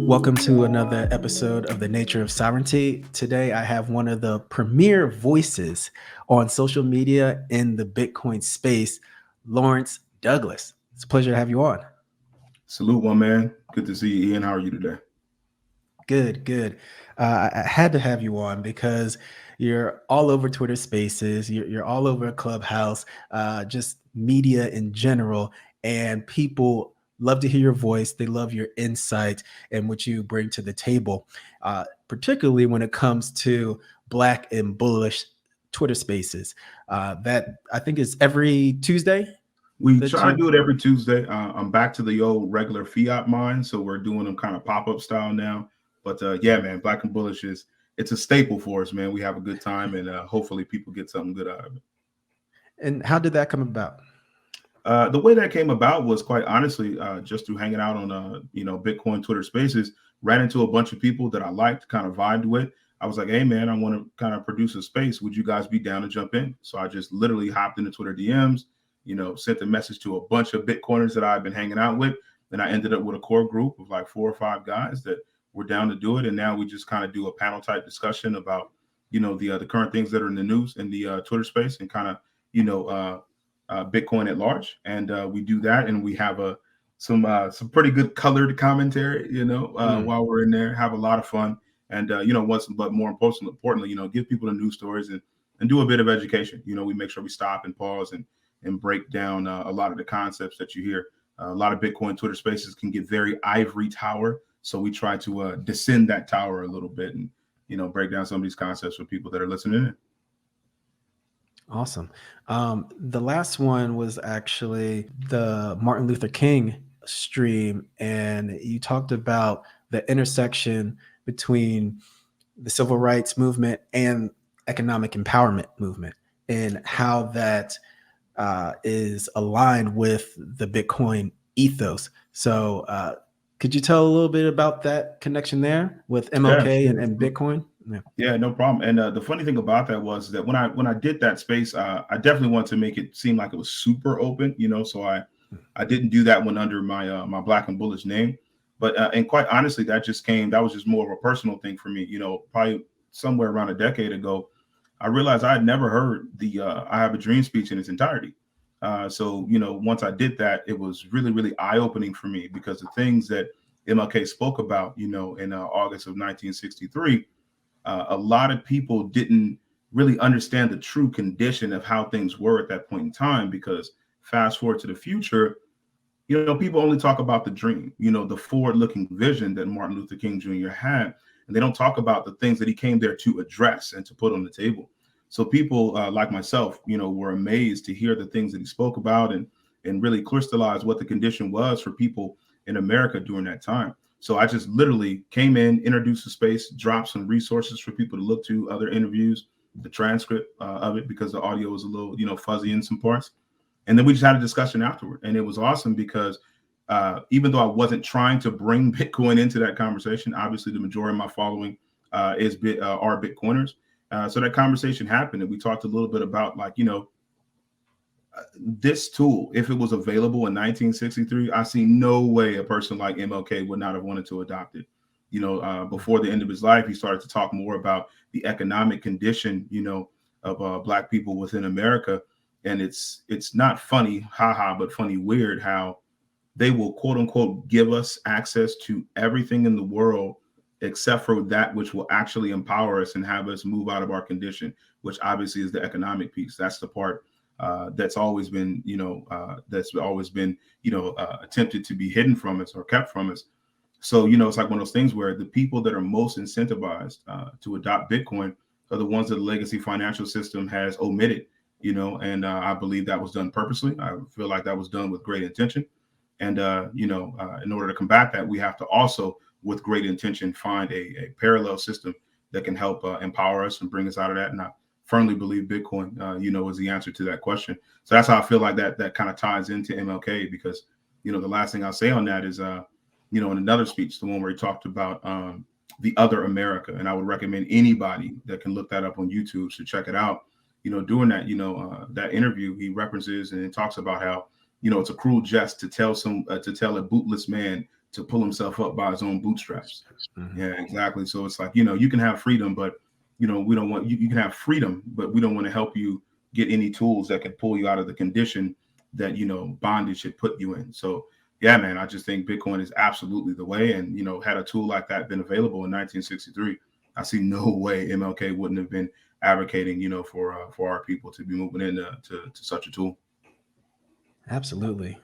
Welcome to another episode of The Nature of Sovereignty. Today, I have one of the premier voices on social media in the Bitcoin space, Lawrence Douglas. It's a pleasure to have you on. Salute, one man. Good to see you, Ian. How are you today? Good. I had to have you on because you're all over Twitter Spaces, you're all over Clubhouse, just media in general, and people love to hear your voice. They love your insight and what you bring to the table, particularly when it comes to Black and Bullish Twitter Spaces. That I think is every Tuesday. We That try to you do it every Tuesday. I'm back to the old regular fiat mine, so we're doing them kind of pop-up style now. But yeah, man, Black and Bullish it's a staple for us, man. We have a good time, and hopefully people get something good out of it. and how did that come about? The way that came about was quite honestly just through hanging out on Bitcoin Twitter Spaces. Ran into a bunch of people that I liked, kind of vibed with. I was like, hey man, I want to kind of produce a space. Would you guys be down to jump in? So I just literally hopped into Twitter DMs, sent a message to a bunch of Bitcoiners that I've been hanging out with. And I ended up with a core group of like 4 or 5 guys that were down to do it. And now we just kind of do a panel type discussion about, the current things that are in the news in the Twitter space and kind of, Bitcoin at large. And we do that. And we have some pretty good colored commentary, while we're in there, have a lot of fun. And, but more importantly, give people the news stories and do a bit of education. We make sure we stop and pause and break down a lot of the concepts that you hear. A lot of Bitcoin Twitter spaces can get very ivory tower. So we try to descend that tower a little bit and, break down some of these concepts for people that are listening in. Awesome. The last one was actually the Martin Luther King stream, and you talked about the intersection between the civil rights movement and economic empowerment movement and how that is aligned with the Bitcoin ethos. So could you tell a little bit about that connection there with MLK Yeah, sure. and Bitcoin? Yeah, no problem. And the funny thing about that was that when I did that space, I definitely wanted to make it seem like it was super open, So I didn't do that one under my my Black and Bullish name, but and quite honestly, that was just more of a personal thing for me, Probably somewhere around a decade ago, I realized I had never heard the "I Have a Dream" speech in its entirety. So once I did that, it was really really eye opening for me because the things that MLK spoke about, in August of 1963. A lot of people didn't really understand the true condition of how things were at that point in time because fast forward to the future, people only talk about the dream, the forward-looking vision that Martin Luther King Jr. had, and they don't talk about the things that he came there to address and to put on the table. So people like myself, were amazed to hear the things that he spoke about and really crystallize what the condition was for people in America during that time. So I just literally came in, introduced the space, dropped some resources for people to look to, other interviews, the transcript of it because the audio was a little, fuzzy in some parts. And then we just had a discussion afterward. And it was awesome because even though I wasn't trying to bring Bitcoin into that conversation, obviously the majority of my following are Bitcoiners. So that conversation happened and we talked a little bit about this tool, if it was available in 1963, I see no way a person like MLK would not have wanted to adopt it. Before the end of his life, he started to talk more about the economic condition, of Black people within America. And it's not funny, haha, but funny, weird how they will quote unquote give us access to everything in the world except for that which will actually empower us and have us move out of our condition, which obviously is the economic piece. That's the part that's always been, attempted to be hidden from us or kept from us. So, it's like one of those things where the people that are most incentivized to adopt Bitcoin are the ones that the legacy financial system has omitted, and I believe that was done purposely. I feel like that was done with great intention. And, in order to combat that, we have to also, with great intention, find a parallel system that can help empower us and bring us out of that. And I firmly believe Bitcoin, is the answer to that question. So that's how I feel like that kind of ties into MLK because, the last thing I'll say on that is, in another speech, the one where he talked about the other America. And I would recommend anybody that can look that up on YouTube to check it out. During that, that interview, he references and talks about how, it's a cruel jest to tell a bootless man to pull himself up by his own bootstraps. Mm-hmm. Yeah, exactly. So it's like, you can have freedom, but we don't want you can have freedom, but we don't want to help you get any tools that can pull you out of the condition that bondage should put you in. So yeah, man, I just think Bitcoin is absolutely the way. And had a tool like that been available in 1963, I see no way MLK wouldn't have been advocating, for our people to be moving into to such a tool. Absolutely.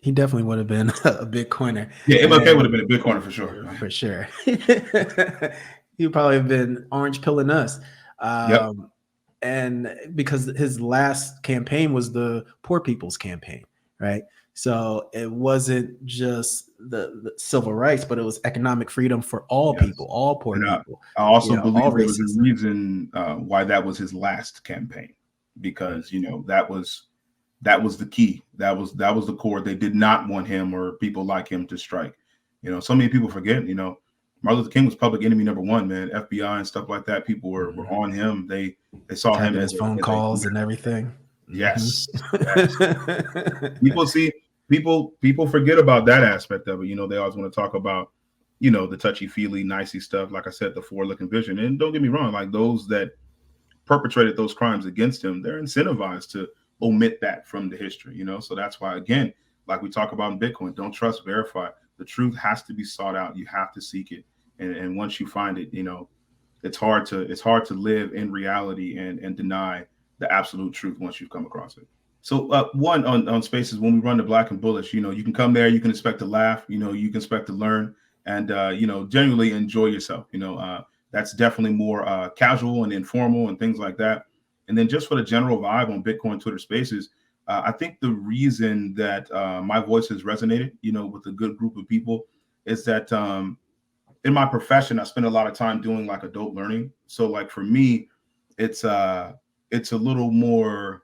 He definitely would have been a Bitcoiner. Yeah, MLK would have been a Bitcoiner for sure. For sure. He'd probably have been orange pilling us. Yep. And because his last campaign was the poor people's campaign, right? So it wasn't just the civil rights, but it was economic freedom for all people, all poor people. I also believe all there was races. a reason why that was his last campaign, because that was the key. That was the core. They did not want him or people like him to strike. So many people forget. Martin Luther King was public enemy number one, man. FBI and stuff like that. People were on him. They saw him as his phone calls and everything. Yes. People forget about that aspect of it. They always want to talk about, the touchy-feely, nicey stuff. Like I said, the forward-looking vision. And don't get me wrong, like those that perpetrated those crimes against him, they're incentivized to omit that from the history, So that's why, again, like we talk about in Bitcoin, don't trust, verify. The truth has to be sought out. You have to seek it. And once you find it, it's hard to live in reality and deny the absolute truth once you've come across it. So one on Spaces, when we run the Black and Bullish, you can come there, you can expect to laugh, you can expect to learn and, genuinely enjoy yourself. That's definitely more casual and informal and things like that. And then just for the general vibe on Bitcoin Twitter Spaces, I think the reason that my voice has resonated, with a good group of people is that in my profession, I spend a lot of time doing like adult learning. So like for me, it's a little more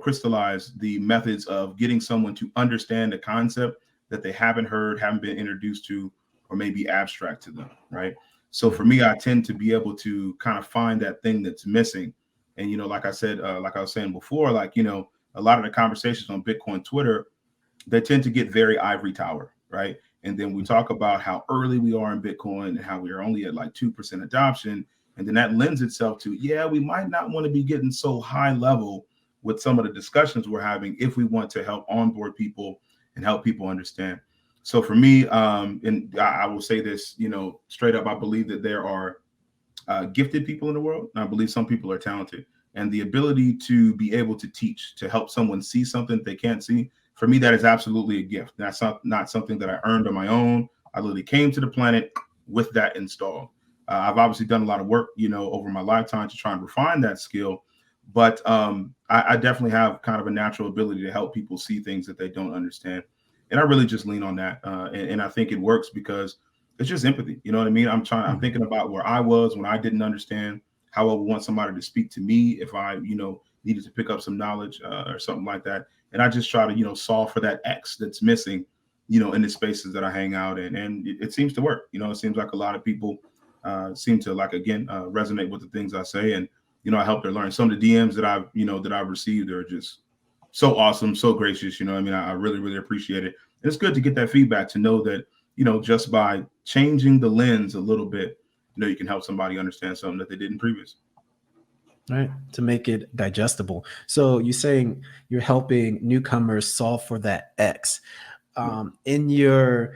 crystallized, the methods of getting someone to understand a concept that they haven't heard, haven't been introduced to, or maybe abstract to them, right? So for me, I tend to be able to kind of find that thing that's missing. And, like I said, like I was saying before, like, a lot of the conversations on Bitcoin Twitter, they tend to get very ivory tower, right? And then we talk about how early we are in Bitcoin and how we are only at like 2% adoption. And then that lends itself to, we might not want to be getting so high level with some of the discussions we're having if we want to help onboard people and help people understand. So for me, and I will say this, straight up, I believe that there are gifted people in the world. And I believe some people are talented. And the ability to be able to teach, to help someone see something they can't see, for me, that is absolutely a gift. That's not something that I earned on my own. I literally came to the planet with that installed. I've obviously done a lot of work, over my lifetime to try and refine that skill. But I definitely have kind of a natural ability to help people see things that they don't understand. And I really just lean on that. And I think it works because it's just empathy. You know what I mean? I'm thinking about where I was when I didn't understand, how I would want somebody to speak to me if I, needed to pick up some knowledge or something like that. And I just try to, solve for that X that's missing, in the spaces that I hang out in. And it seems to work. It seems like a lot of people seem to resonate with the things I say. And, I help them learn. Some of the DMs that I've received are just so awesome, so gracious. I really, really appreciate it. And it's good to get that feedback, to know that, just by changing the lens a little bit, you can help somebody understand something that they didn't previously. Right, to make it digestible. So you're saying you're helping newcomers solve for that X. In your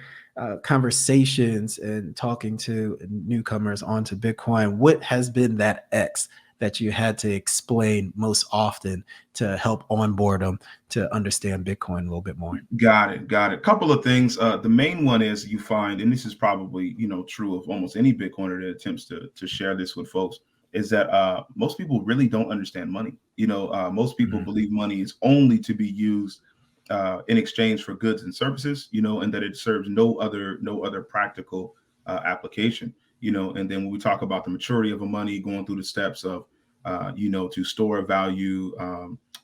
conversations and talking to newcomers onto Bitcoin, what has been that X that you had to explain most often to help onboard them to understand Bitcoin a little bit more? Got it. Couple of things. The main one is, you find, and this is probably, true of almost any Bitcoiner that attempts to share this with folks, is that most people really don't understand money. Most people believe money is only to be used in exchange for goods and services, and that it serves no other practical application, and then when we talk about the maturity of a money, going through the steps of, to store of value,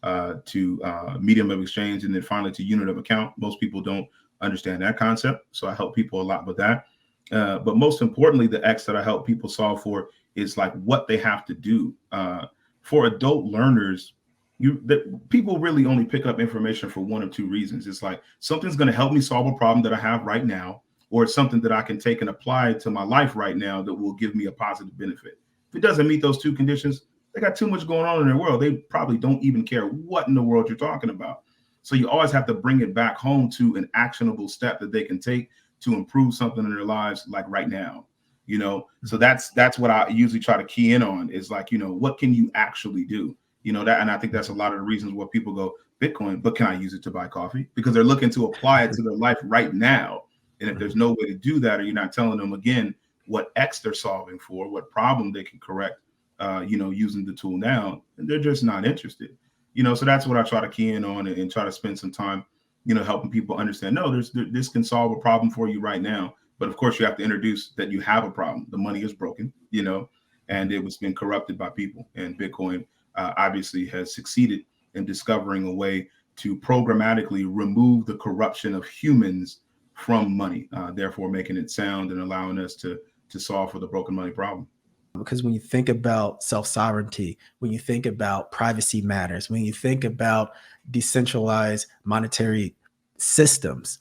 to medium of exchange, and then finally to unit of account, most people don't understand that concept. So I help people a lot with that. But most importantly, the X that I help people solve for is like what they have to do. For adult learners, people really only pick up information for one of two reasons. It's like, something's going to help me solve a problem that I have right now, or it's something that I can take and apply to my life right now that will give me a positive benefit. If it doesn't meet those two conditions, they got too much going on in their world. They probably don't even care what in the world you're talking about. So you always have to bring it back home to an actionable step that they can take to improve something in their lives, like right now. So that's what I usually try to key in on, is like, what can you actually do? That, and I think that's a lot of the reasons where people go Bitcoin, but can I use it to buy coffee? Because they're looking to apply it to their life right now. And if there's no way to do that, or you're not telling them again what X they're solving for, what problem they can correct, using the tool now, and they're just not interested. So that's what I try to key in on, and try to spend some time, helping people understand, no, this can solve a problem for you right now. But of course, you have to introduce that you have a problem. The money is broken, and it was been corrupted by people. And Bitcoin obviously has succeeded in discovering a way to programmatically remove the corruption of humans from money, therefore making it sound and allowing us to solve for the broken money problem. Because when you think about self-sovereignty, when you think about privacy matters, when you think about decentralized monetary systems,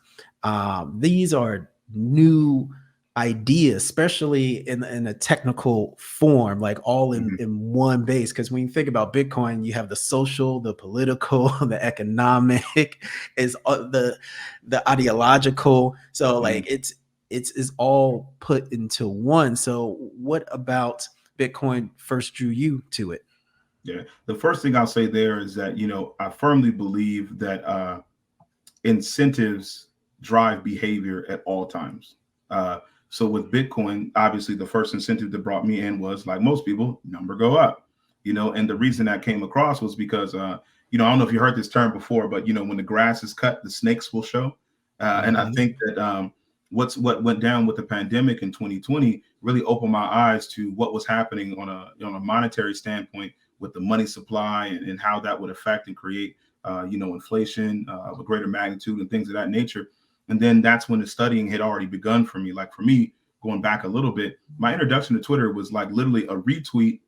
these are new ideas, especially in a technical form, like all in one base. Because when you think about Bitcoin, you have the social, the political, the economic, is the ideological. So like it's all put into one. So what about Bitcoin first drew you to it? Yeah, the first thing I'll say there is that, I firmly believe that incentives drive behavior at all times. So with Bitcoin, obviously the first incentive that brought me in was, like most people, number go up, and the reason that came across was because, I don't know if you heard this term before, but, when the grass is cut, the snakes will show. And I think that what went down with the pandemic in 2020 really opened my eyes to what was happening on a monetary standpoint with the money supply, and how that would affect and create, inflation of a greater magnitude and things of that nature. And then that's when the studying had already begun for me. Like for me, going back a little bit, my introduction to Twitter was like literally a retweet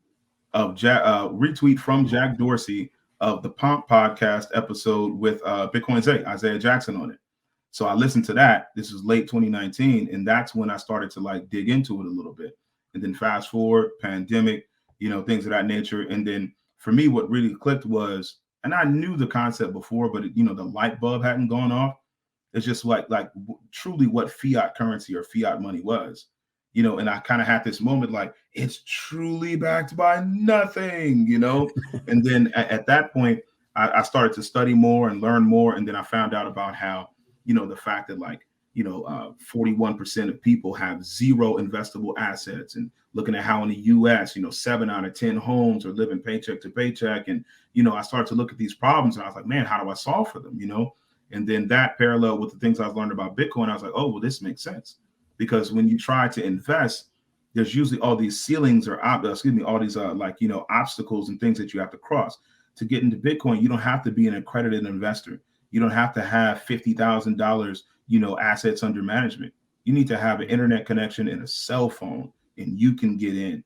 from Jack Dorsey of the Pomp podcast episode with Bitcoin's Isaiah Jackson on it. So I listened to that. This was late 2019, and that's when I started to like dig into it a little bit. And then fast forward, pandemic, things of that nature. And then for me, what really clicked was, and I knew the concept before, but the light bulb hadn't gone off. It's just like truly what fiat currency or fiat money was, and I kind of had this moment like, it's truly backed by nothing, and then at that point, I started to study more and learn more. And then I found out about how, the fact that 41% of people have zero investable assets, and looking at how in the US, 7 out of 10 homes are living paycheck to paycheck. And, I started to look at these problems, and I was like, man, how do I solve for them? And then that parallel with the things I've learned about Bitcoin, I was like, oh, well, this makes sense. Because when you try to invest, there's usually all these ceilings or all these obstacles and things that you have to cross. To get into Bitcoin, you don't have to be an accredited investor. You don't have to have $50,000, assets under management. You need to have an internet connection and a cell phone, and you can get in.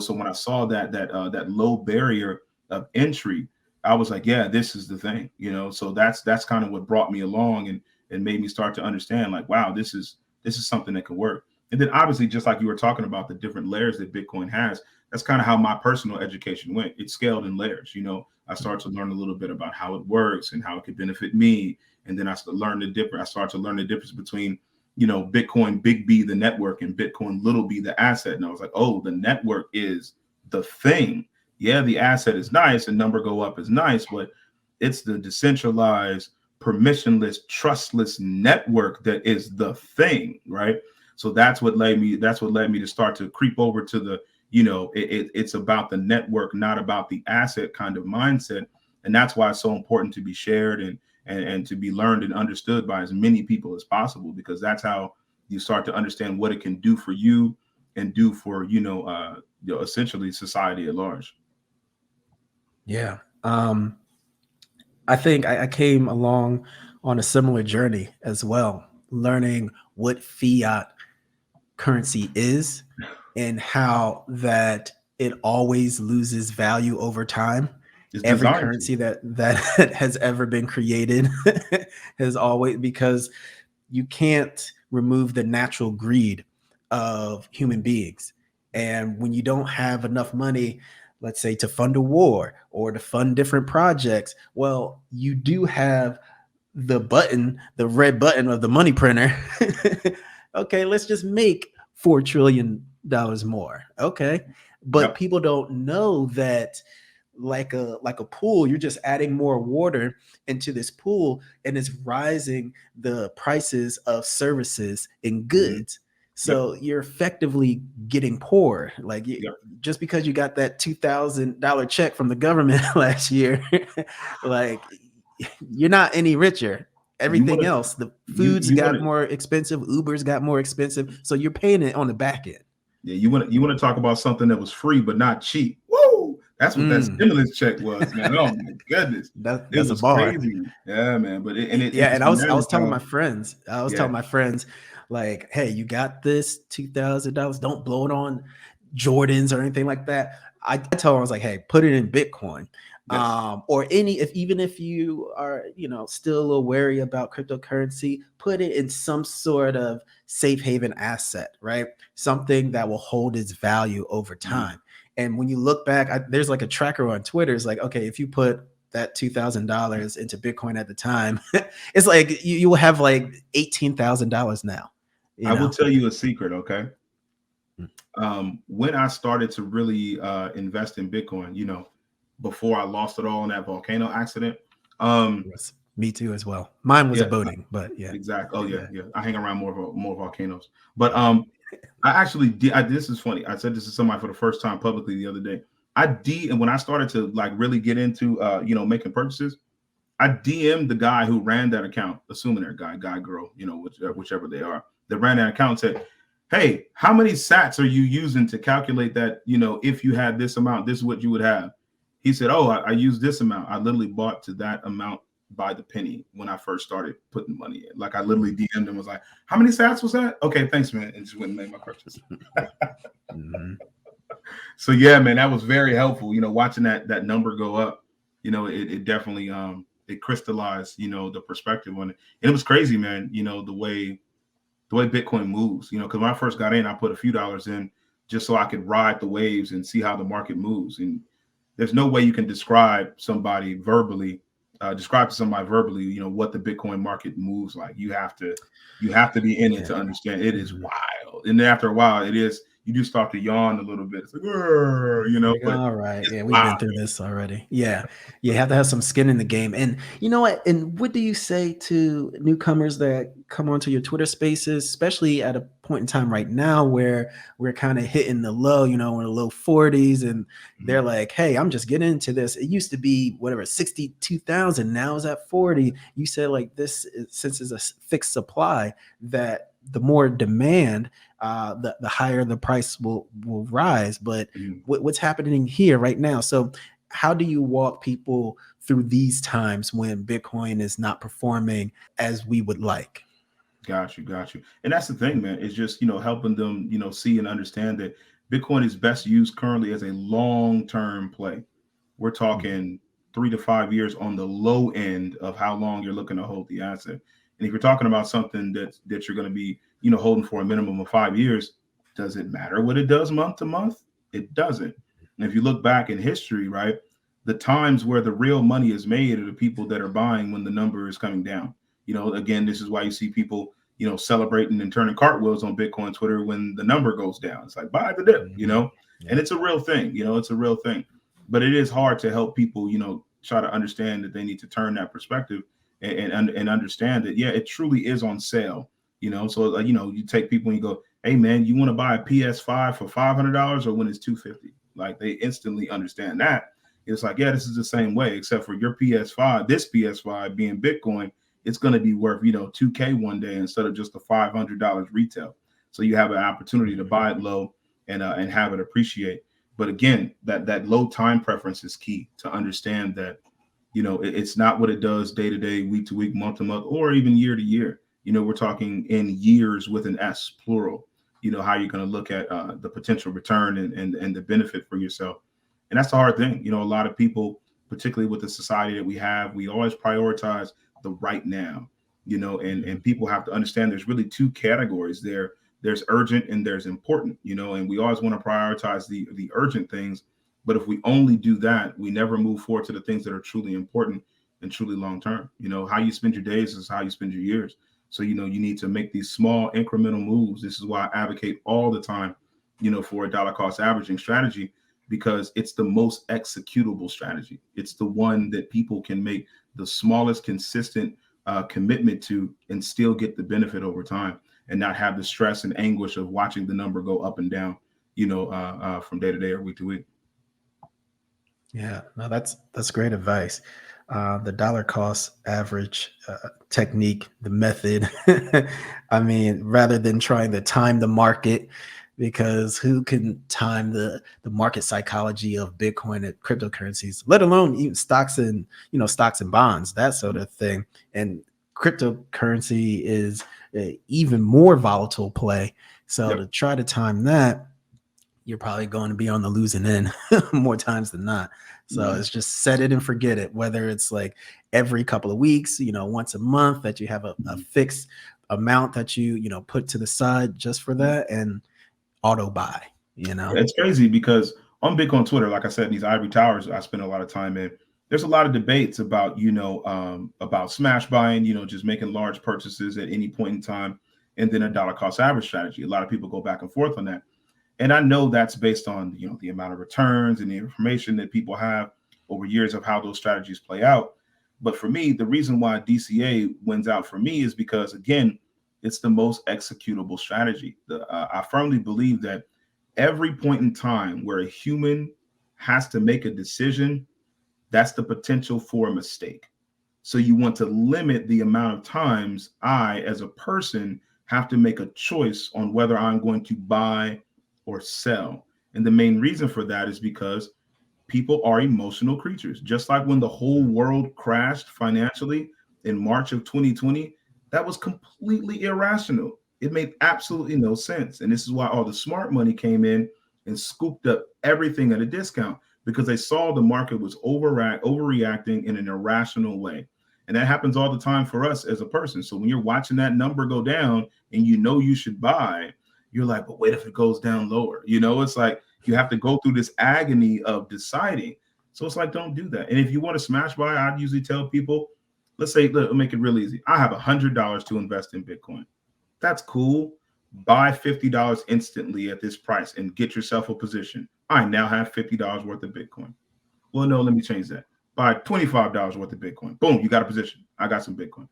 So when I saw that low barrier of entry, I was like, yeah, this is the thing, so that's kind of what brought me along, and made me start to understand, like, wow, this is something that can work. And then obviously, just like you were talking about the different layers that Bitcoin has, that's kind of how my personal education went. It scaled in layers. I started to learn a little bit about how it works and how it could benefit me. And then I started to learn the difference between, Bitcoin big B, the network, and Bitcoin little b, the asset. And I was like, oh, the network is the thing. Yeah, the asset is nice and number go up is nice, but it's the decentralized, permissionless, trustless network that is the thing, right? So that's what led me to start to creep over to the, it's about the network, not about the asset kind of mindset. And that's why it's so important to be shared and to be learned and understood by as many people as possible, because that's how you start to understand what it can do for you and do for, essentially society at large. Yeah. I think I came along on a similar journey as well, learning what fiat currency is and how that it always loses value over time. It's Every designed currency that has ever been created has always, because you can't remove the natural greed of human beings. And when you don't have enough money, let's say, to fund a war or to fund different projects, well, you do have the red button of the money printer. Okay, let's just make $4 trillion more. Okay. But Yep. people don't know that, like a pool, you're just adding more water into this pool, and it's rising the prices of services and Mm-hmm. goods. Yep. So you're effectively getting poor. Like, Yep. just because you got that $2,000 check from the government last year, like, you're not any richer. You Everything want to else, the you foods you want got to more expensive, Ubers got more expensive, so you're paying it on the back end. Yeah, you want to talk about something that was free but not cheap. Woo! That's what that Mm, stimulus check was, man. Oh my goodness, it that's a was bar. crazy. Yeah, man. But it Yeah, just and I was matters telling my how. friends, Yeah, like, hey, you got this $2,000, don't blow it on Jordans or anything like that. I told her, I was like, hey, put it in Bitcoin. yes. Or any, if even if you are, still a little wary about cryptocurrency, put it in some sort of safe haven asset, right? Something that will hold its value over Mhm. time. And when you look back, there's like a tracker on Twitter. It's like, okay, if you put that $2,000 into Bitcoin at the time, it's like you will have like $18,000 now. You I will know. tell you a secret, okay? When I started to really invest in Bitcoin, before I lost it all in that volcano accident. Yes, me too as well. Mine was a Yeah, boating, but yeah, exactly. Oh yeah, yeah. yeah. I hang around more volcanoes, but I actually did. This is funny. I said this to somebody for the first time publicly the other day. And when I started to like really get into making purchases, I DM'd the guy who ran that account, assuming they're guy, girl, whichever they are, that ran that account, and said, "Hey, how many sats are you using to calculate that? If you had this amount, this is what you would have." He said, "Oh, I use this amount. I literally bought to that amount by the penny when I first started putting money in. Like I literally DM'd him, was like, how many sats was that? Okay, thanks, man," and just went and made my purchase. Mhm. So yeah, man, that was very helpful. Watching that number go up, it definitely it crystallized, the perspective on it. And it was crazy, man, the way Bitcoin moves, because when I first got in, I put a few dollars in just so I could ride the waves and see how the market moves. And there's no way you can describe to somebody verbally, what the Bitcoin market moves like. You have to be in it Yeah. to understand. It is Mhm. wild. And then after a while, you do start to yawn a little bit. It's like, Like, but all right, it's yeah, we've been wild. through this already. Yeah, you have to have some skin in the game. And you know what? And what do you say to newcomers that come onto your Twitter Spaces, especially at a point in time right now where we're kind of hitting the low, in the low 40s, and they're like, "Hey, I'm just getting into this. It used to be whatever 62,000, now it's at 40." You said like since it's a fixed supply, that the more demand, the higher the price will rise. But Mhm. what's happening here right now? So how do you walk people through these times when Bitcoin is not performing as we would like? Got you. And that's the thing, man. It's just, helping them, see and understand that Bitcoin is best used currently as a long-term play. We're Mhm. talking 3 to 5 years on the low end of how long you're looking to hold the asset. And if you're talking about something that you're going to be, holding for a minimum of 5 years, does it matter what it does month to month? It doesn't. And if you look back in history, right, the times where the real money is made are the people that are buying when the number is coming down. Again, this is why you see people, celebrating and turning cartwheels on Bitcoin Twitter when the number goes down. It's like buy the dip, Mhm. and Yeah. it's a real thing. It's a real thing. But it is hard to help people, try to understand that they need to turn that perspective and understand that, yeah, it truly is on sale. So you take people and you go, hey man, you want to buy a PS5 for $500 or when it's $250? Like they instantly understand that. It's like, yeah, this is the same way, except for your PS5, this PS5 being Bitcoin, it's going to be worth, 2K one day instead of just the $500 retail. So you have an opportunity to buy it low and have it appreciate. But again, that low time preference is key to understand that, it's not what it does day to day, week to week, month to month, or even year to year. We're talking in years with an S, plural. How you're going to look at the potential return and the benefit for yourself. And that's the hard thing. A lot of people, particularly with the society that we have, we always prioritize the right now. and people have to understand there's really two categories there. There's urgent and there's important, and we always want to prioritize the urgent things. But if we only do that, we never move forward to the things that are truly important and truly long term. How you spend your days is how you spend your years. So, you need to make these small incremental moves. This is why I advocate all the time, for a dollar cost averaging strategy, because it's the most executable strategy. It's the one that people can make the smallest consistent commitment to and still get the benefit over time and not have the stress and anguish of watching the number go up and down, from day to day or week to week. Yeah, no, that's great advice. The dollar cost average technique, the method. I mean, rather than trying to time the market, because who can time the market psychology of Bitcoin and cryptocurrencies, let alone even stocks and bonds, that sort of thing. And cryptocurrency is a even more volatile play. So to try to time that, you're probably going to be on the losing end more times than not. So it's just set it and forget it, whether it's like every couple of weeks, once a month, that you have a fixed amount that you put to the side just for that, and auto buy. It's crazy because on Bitcoin Twitter, like I said, these ivory towers I spend a lot of time in. There's a lot of debates about about smash buying, just making large purchases at any point in time, and then a dollar cost average strategy. A lot of people go back and forth on that. And I know that's based on, the amount of returns and the information that people have over years of how those strategies play out. But for me, the reason why DCA wins out for me is because, again, it's the most executable strategy. I firmly believe that every point in time where a human has to make a decision, that's the potential for a mistake. So you want to limit the amount of times I, as a person, have to make a choice on whether I'm going to buy or sell. And the main reason for that is because people are emotional creatures. Just like when the whole world crashed financially in March of 2020, that was completely irrational. It made absolutely no sense. And this is why all the smart money came in and scooped up everything at a discount, because they saw the market was overreacting in an irrational way. And that happens all the time for us as a person. So when you're watching that number go down and you should buy, you're like, but wait, if it goes down lower, it's like you have to go through this agony of deciding. So it's like, don't do that. And if you want to smash buy, I'd usually tell people, let's make it real easy. I have $100 to invest in Bitcoin. That's cool. Buy $50 instantly at this price and get yourself a position. I now have $50 worth of Bitcoin. Well, no, let me change that. Buy $25 worth of Bitcoin. Boom, you got a position. I got some Bitcoin.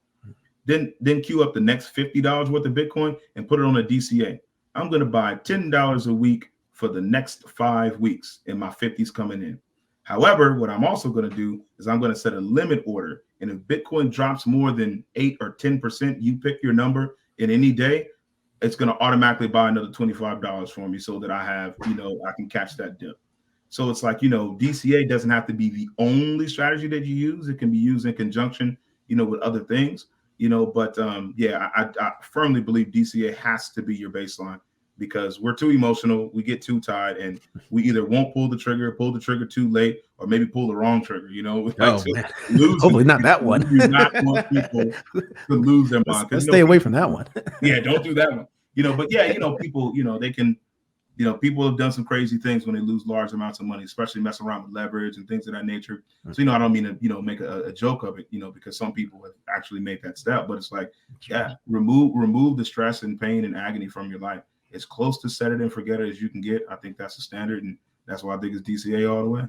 Then queue up the next $50 worth of Bitcoin and put it on a DCA. I'm going to buy $10 a week for the next 5 weeks, and my 50's coming in. However, what I'm also going to do is I'm going to set a limit order. And if Bitcoin drops more than 8 or 10%, you pick your number in any day, it's going to automatically buy another $25 for me so that I have, I can catch that dip. So it's like, DCA doesn't have to be the only strategy that you use. It can be used in conjunction, with other things, but I firmly believe DCA has to be your baseline, because we're too emotional. We get too tired, and we either won't pull the trigger too late, or maybe pull the wrong trigger, Hopefully not that one. We do not want people to lose their mind. Let's stay away from that one. Yeah, don't do that one. But yeah, people, they can, people have done some crazy things when they lose large amounts of money, especially mess around with leverage and things of that nature. So, I don't mean to, make a joke of it, because some people have actually made that step, but it's like, yeah, remove the stress and pain and agony from your life. As close to set it and forget it as you can get. I think that's the standard. And that's why I think it's DCA all the way.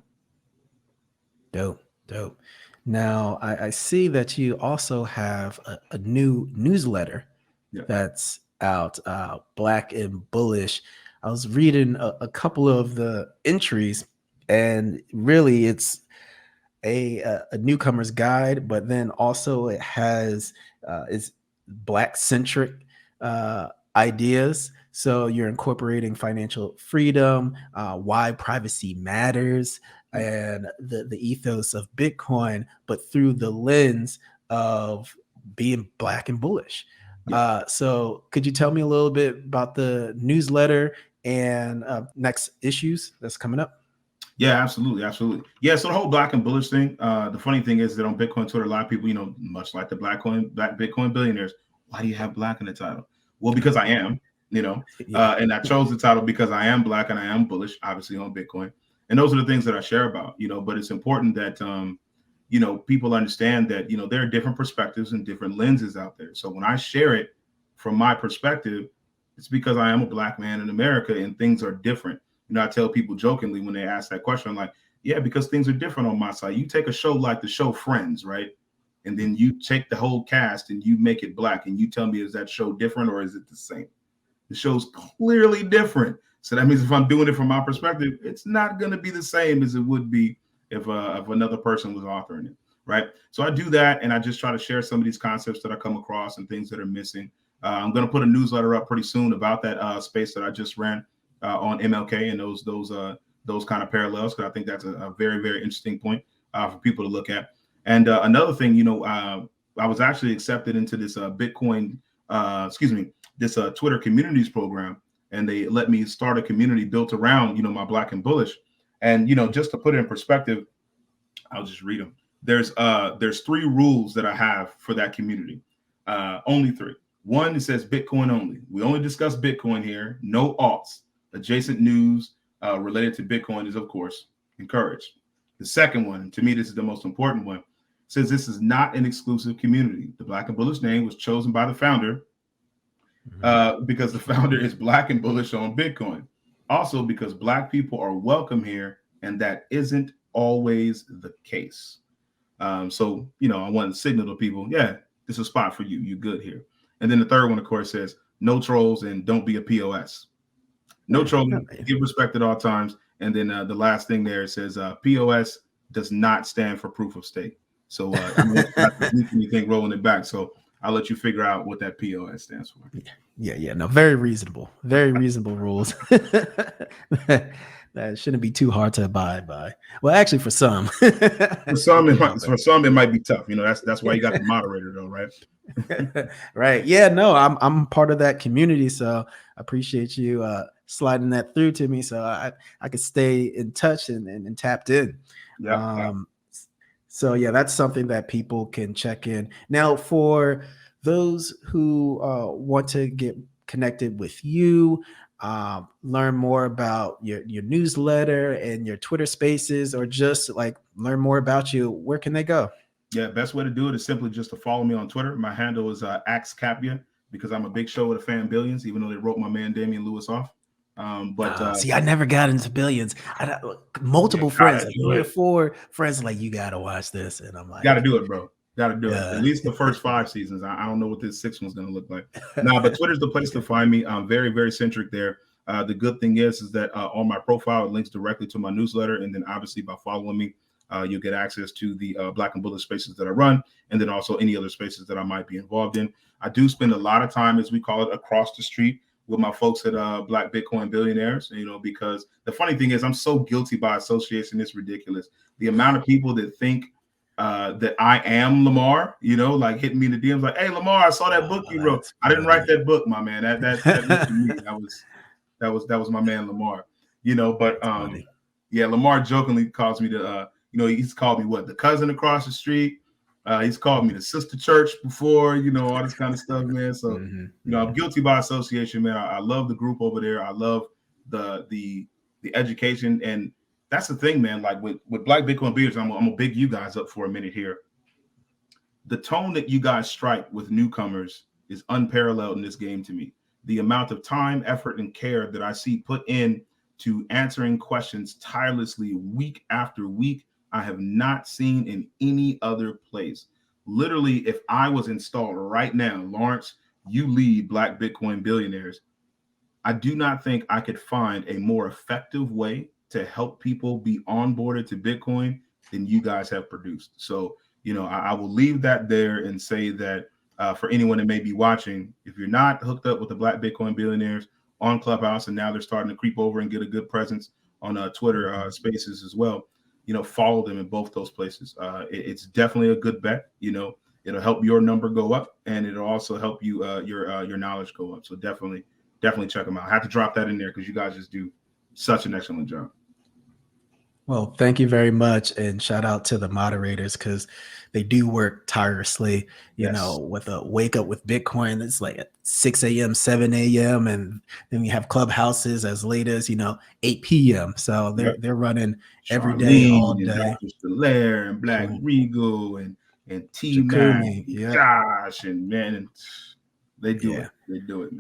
Dope. Now, I see that you also have a new newsletter that's out, Black and Bullish. I was reading a couple of the entries, and really it's a newcomer's guide, but then also it has is Black centric ideas. So you're incorporating financial freedom, why privacy matters, and the ethos of Bitcoin, but through the lens of being Black and bullish. So could you tell me a little bit about the newsletter and next issues that's coming up? Yeah, absolutely, absolutely. Yeah, so the whole Black and Bullish thing. The funny thing is that on Bitcoin Twitter, a lot of people, much like the Black Bitcoin billionaires, why do you have Black in the title? Well, because I am, Yeah. and I chose the title because I am Black and I am bullish, obviously on Bitcoin, and those are the things that I share about. But it's important that people understand that there are different perspectives and different lenses out there. So when I share it from my perspective, it's because I am a Black man in America and things are different. I tell people jokingly when they ask that question, I'm like, yeah, because things are different on my side. You take a show like the show Friends, right? And then you take the whole cast and you make it Black and you tell me, is that show different or is it the same? The show's clearly different. So that means if I'm doing it from my perspective, it's not going to be the same as it would be if another person was authoring it, right? So I do that, and I just try to share some of these concepts that I come across and things that are missing. I'm going to put a newsletter up pretty soon about that space that I just ran on MLK and those kind of parallels, because I think that's a very, very interesting point for people to look at. And another thing, I was actually accepted into this Bitcoin, this Twitter communities program, and they let me start a community built around my Black and Bullish. And just to put it in perspective, I'll just read them. There's 3 rules that I have for that community. Only 3. One, it says Bitcoin only. We only discuss Bitcoin here. No alts. Adjacent news related to Bitcoin is, of course, encouraged. The second one, to me, this is the most important one, says this is not an exclusive community. The Black and Bullish name was chosen by the founder because the founder is Black and Bullish on Bitcoin. Also, because Black people are welcome here, and that isn't always the case. So, I want to signal to people, yeah, this is a spot for you. You good here. And then the third one, of course, says no trolls and don't be a POS. No trolling, give respect at all times. And then the last thing there says POS does not stand for proof of stake. So anything rolling it back. So I'll let you figure out what that POS stands for. Yeah. No, very reasonable rules. That shouldn't be too hard to abide by. Well, actually, for some, for some it might be tough. That's why you got the moderator, though, right? Right. Yeah. No, I'm part of that community, so I appreciate you sliding that through to me, so I could stay in touch and tapped in. Yeah. So yeah, that's something that people can check in. Now, for those who want to get connected with you, learn more about your newsletter and your Twitter Spaces, or just like learn more about you, where can they go? Yeah, best way to do it is simply just to follow me on Twitter. My handle is AxeCapia, because I'm a big show with the fan Billions, even though they wrote my man Damian Lewis off. See, I never got into Billions. Multiple friends, like 3 or 4 friends, like, you gotta watch this, and I'm like, gotta do it, bro. Gotta do it. At least the first 5 seasons. I don't know what this 6th one's gonna look like. But Twitter's the place to find me. I'm very, very centric there. The good thing is that on my profile, it links directly to my newsletter, and then obviously by following me, you'll get access to the Black and Bullish spaces that I run, and then also any other spaces that I might be involved in. I do spend a lot of time, as we call it, across the street with my folks at Black Bitcoin Billionaires, because the funny thing is I'm so guilty by association, it's ridiculous. The amount of people that think that I am Lamar, like hitting me in the DMs like, hey, Lamar, I saw that book you wrote. I didn't write that book, my man. That wasn't me. That was my man Lamar. But yeah, Lamar jokingly calls me he's called me the cousin across the street. He's called me the sister church before, all this kind of stuff, man. So, I'm guilty by association, man. I love the group over there. I love the education. And that's the thing, man. Like with Black Bitcoin Beers, I'm gonna big you guys up for a minute here. The tone that you guys strike with newcomers is unparalleled in this game to me. The amount of time, effort, and care that I see put in to answering questions tirelessly week after week, I have not seen in any other place. Literally, if I was installed right now, Lawrence, you lead Black Bitcoin Billionaires, I do not think I could find a more effective way to help people be onboarded to Bitcoin than you guys have produced. So, I will leave that there and say that for anyone that may be watching, if you're not hooked up with the Black Bitcoin Billionaires on Clubhouse, and now they're starting to creep over and get a good presence on Twitter Spaces as well, follow them in both those places. It's definitely a good bet. It'll help your number go up, and it'll also help you your knowledge go up. So definitely check them out. I have to drop that in there because you guys just do such an excellent job. Well, thank you very much. And shout out to the moderators because they do work tirelessly, Yes. with a wake up with Bitcoin. It's like at 6 a.m., 7 a.m. And then we have clubhouses as late as, 8 p.m. So Yep. they're running every day, all Charlene and day. Dr. Stelaire and Black Cool. Regal and T-Mac Jakuni, and yeah. Josh and man, and they do Yeah. it. They do it,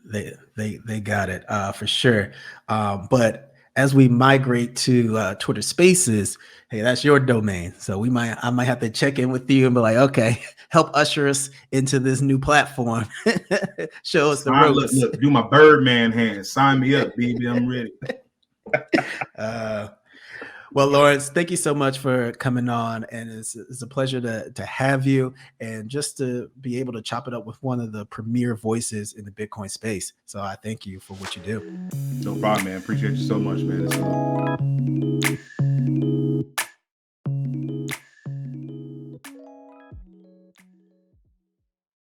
man. They got it for sure. But as we migrate to Twitter Spaces, hey, that's your domain. So I might have to check in with you and be like, okay, help usher us into this new platform. Show us the ropes. Look, do my Birdman hand. Sign me up, baby. I'm ready. Well, Lawrence, thank you so much for coming on, and it's a pleasure to have you, and just to be able to chop it up with one of the premier voices in the Bitcoin space. So I thank you for what you do. No problem, man. Appreciate you so much, man.